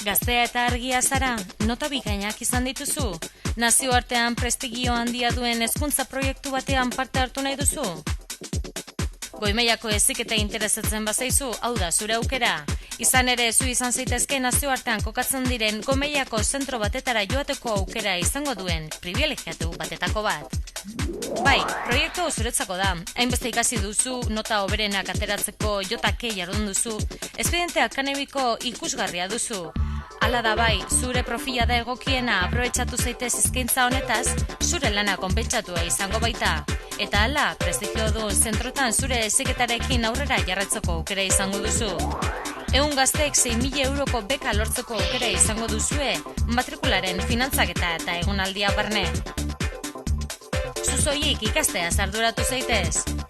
Gaztea eta argia zara, nota bikainak izan dituzu? Nazioartean prestigio handia duen hezkuntza proiektu batean parte hartu nahi duzu? Goi-mailako heziketa interesatzen bazaizu, hau da zure aukera. Izan ere, zu izan zaitezke nazioartean kokatzen diren goi-mailako zentro batetara joateko aukera izango duen privilegiatu batetako bat. Bai, proiektu zuretzako da. Hainbeste ikasi duzu, nota hoberenak ateratzeko jotake jardun duzu, espediente akademiko ikusgarria duzu. Hala da bai, zure profila da egokiena aprobetxatu zaitez eskaintza honetaz, zure lana konpentsatua izango baita. Eta hala, prestigio du zentrotan zure heziketarekin aurrera jarratzeko aukera izango duzu. 100 gazteek 6.000 euroko beka lortzeko aukera izango duzue, matrikularen finantzaketa eta egonaldia barne. Zuzoiek ikasteaz arduratu zaitez.